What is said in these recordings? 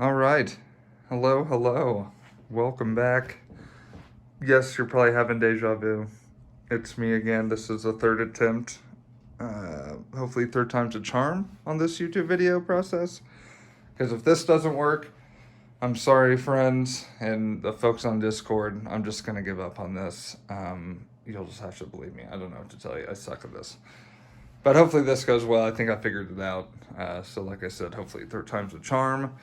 All right. Hello, hello. Welcome back. Yes, you're probably having deja vu. It's me again. This is the third attempt. Hopefully, third time's a charm on this YouTube video process. Because if this doesn't work, I'm sorry, friends, and the folks on Discord. I'm just going to give up on this. You'll just have to believe me. I don't know what to tell you. I suck at this. But hopefully, this goes well. I think I figured it out. So, like I said, hopefully, third time's a charm.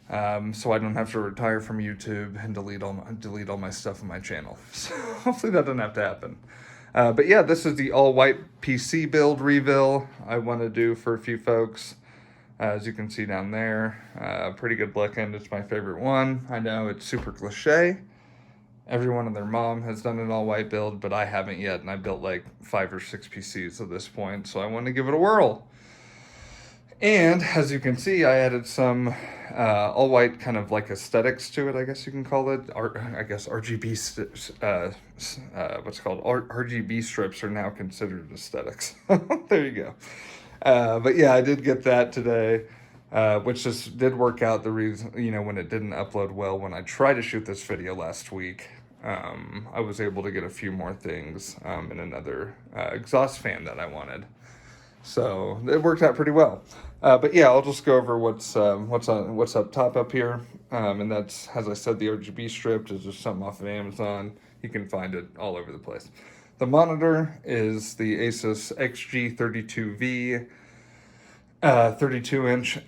So I don't have to retire from YouTube and delete all my stuff on my channel. So hopefully that doesn't have to happen. But yeah, this is the all-white PC build reveal I want to do for a few folks. As you can see down there, pretty good looking. It's my favorite one. I know it's super cliche. Everyone and their mom has done an all-white build, but I haven't yet, and I built like 5 or 6 PCs at this point, so I want to give it a whirl. And as you can see, I added some all-white kind of like aesthetics to it, I guess you can call it. RGB, what's called RGB strips are now considered aesthetics. There you go. But yeah, I did get that today, which just did work out. The reason, when it didn't upload well when I tried to shoot this video last week, I was able to get a few more things and another exhaust fan that I wanted. So it worked out pretty well. But yeah, I'll just go over what's up top up here, and that's, as I said, the RGB strip is just something off of Amazon. You can find it all over the place. The monitor is the Asus XG32V 32-inch.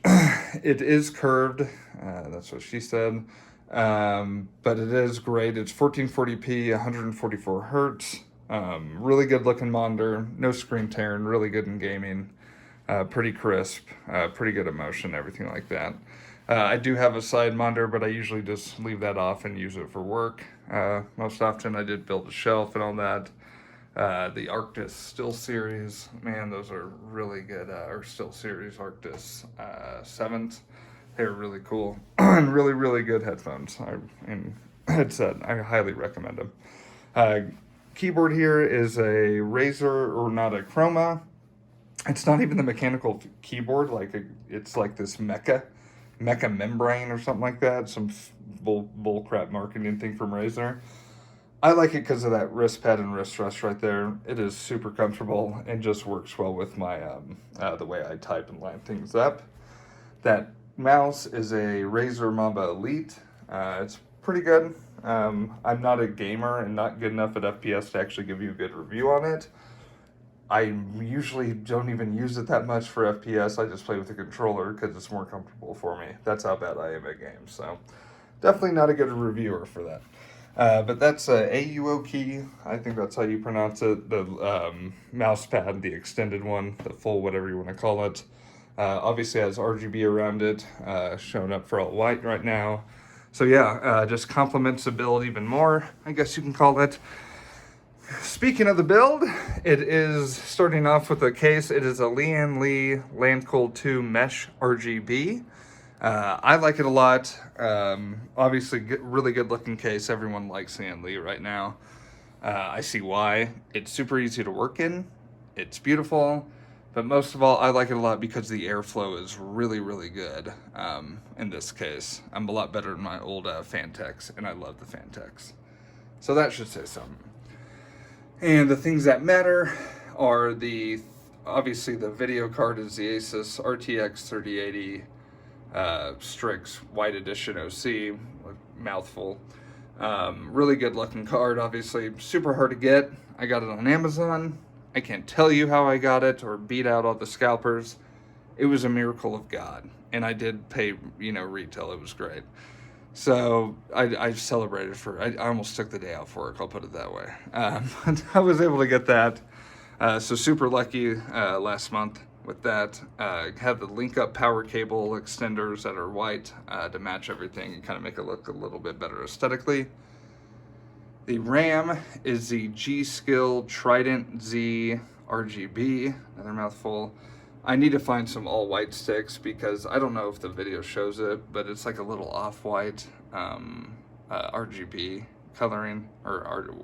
It is curved. That's what she said. But it is great. It's 1440p, 144 hertz. Really good looking monitor, no screen tearing, really good in gaming, pretty crisp, pretty good at motion, everything like that. I do have a side monitor, but I usually just leave that off and use it for work. Most often I did build a shelf and all that. The Arctis SteelSeries, man, those are really good, or SteelSeries Arctis 7s. They're really cool and really, really good headphones and headset. I highly recommend them. Keyboard here is a Razer Ornata Chroma. It's not even the mechanical keyboard, it's like this mecha membrane or something like that, some bull crap marketing thing from Razer. I like it because of that wrist pad and wrist rest right there. It is super comfortable and just works well with my the way I type and line things up. That mouse is a Razer Mamba Elite. It's pretty good. I'm not a gamer and not good enough at FPS to actually give you a good review on it. I usually don't even use it that much for FPS. I just play with the controller because it's more comfortable for me. That's how bad I am at games. So definitely not a good reviewer for that. But that's Aukey. I think that's how you pronounce it. The mouse pad, the extended one, the full whatever you want to call it. Obviously has RGB around it, showing up for all white right now. So yeah, just complements the build even more, I guess you can call it. Speaking of the build, it is starting off with a case. It is a Lian LanCool 2 Mesh RGB. I like it a lot. Obviously, really good looking case. Everyone likes Lian right now. I see why. It's super easy to work in. It's beautiful. But most of all, I like it a lot because the airflow is really, really good in this case. I'm a lot better than my old Fantex, and I love the Fantex. So that should say something. And the things that matter are obviously the video card is the Asus RTX 3080 Strix White Edition OC, mouthful. Really good looking card, obviously. Super hard to get. I got it on Amazon. I can't tell you how I got it or beat out all the scalpers. It was a miracle of God. And I did pay, retail. It was great. So I celebrated I almost took the day out for work, I'll put it that way. I was able to get that. So super lucky last month with that. Have the LinkUp power cable extenders that are white to match everything and kind of make it look a little bit better aesthetically. The RAM is the GSkill Trident Z RGB, another mouthful. I need to find some all white sticks because I don't know if the video shows it, but it's like a little off-white RGB coloring or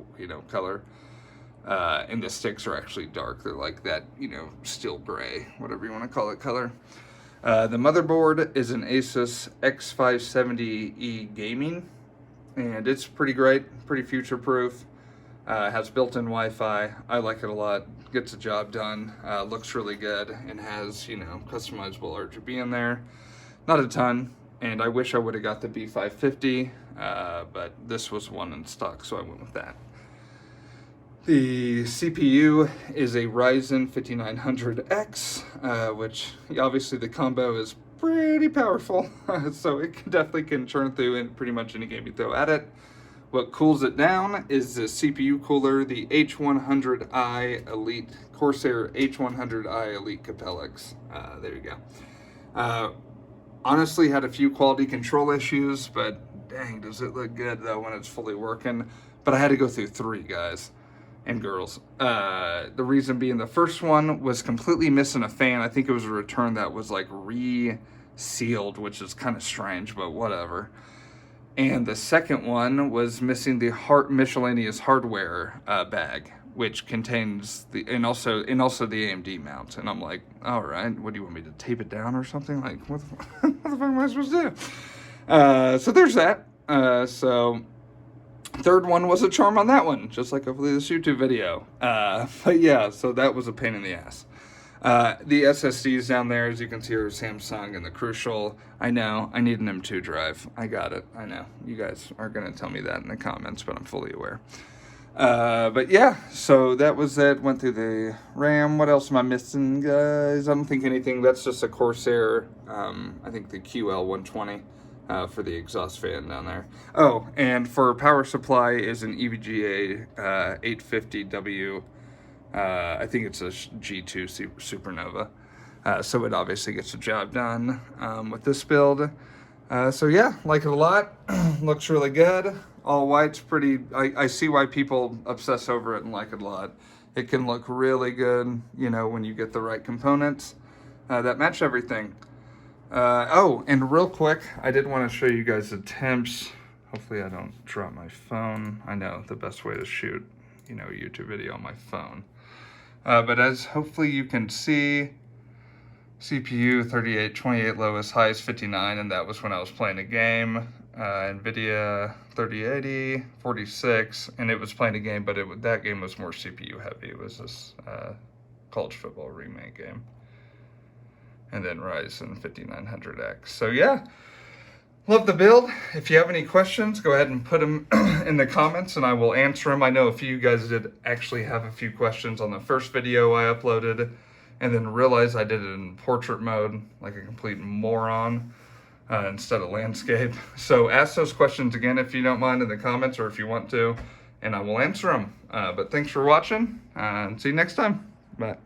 color. And the sticks are actually dark. They're like that, steel gray, whatever you want to call it, color. The motherboard is an Asus X570E Gaming, and it's pretty great, pretty future-proof. Has built-in Wi-Fi. I like it a lot. Gets the job done. Looks really good, and has, you know, customizable RGB in there. Not a ton, and I wish I would have got the B550, but this was one in stock, so I went with that. The CPU is a Ryzen 5900X, which obviously the combo is pretty powerful, so it can churn through in pretty much any game you throw at it. What cools it down is the CPU cooler, the H100i Elite, Corsair H100i Elite Capellix. There you go. Honestly, had a few quality control issues, but dang, does it look good though when it's fully working. But I had to go through 3, guys and girls. The reason being, the first one was completely missing a fan. I think it was a return that was like re-sealed, which is kind of strange, but whatever. And the second one was missing the miscellaneous hardware bag, which contains the and also the AMD mount. And I'm like, all right, what do you want me to tape it down or something? Like, what the fuck am I supposed to do? So there's that. So third one was a charm on that one, just like hopefully this YouTube video. But yeah, so that was a pain in the ass. The SSDs down there, as you can see, are Samsung and the Crucial. I know, I need an M2 drive. I got it, I know. You guys aren't going to tell me that in the comments, but I'm fully aware. But yeah, so that was it. Went through the RAM. What else am I missing, guys? I don't think anything. That's just a Corsair, I think the QL120 for the exhaust fan down there. Oh, and for power supply is an EVGA 850W. I think it's a G2 Supernova. So it obviously gets the job done with this build. So yeah, like it a lot. Looks really good. All white's pretty, I see why people obsess over it and like it a lot. It can look really good, you know, when you get the right components that match everything. Oh, and real quick, I did want to show you guys the temps. Hopefully I don't drop my phone. I know the best way to shoot, you know, a YouTube video on my phone. But as hopefully you can see, CPU 38, 28, lowest, highest 59, and that was when I was playing a game. NVIDIA 3080, 46, and it was playing a game, but that game was more CPU heavy. It was this college football remake game. And then Ryzen 5900X. So yeah, love the build. If you have any questions, go ahead and put them in the comments and I will answer them. I know a few of you guys did actually have a few questions on the first video I uploaded and then realized I did it in portrait mode like a complete moron instead of landscape. So ask those questions again if you don't mind in the comments or if you want to, and I will answer them. But thanks for watching and see you next time. Bye.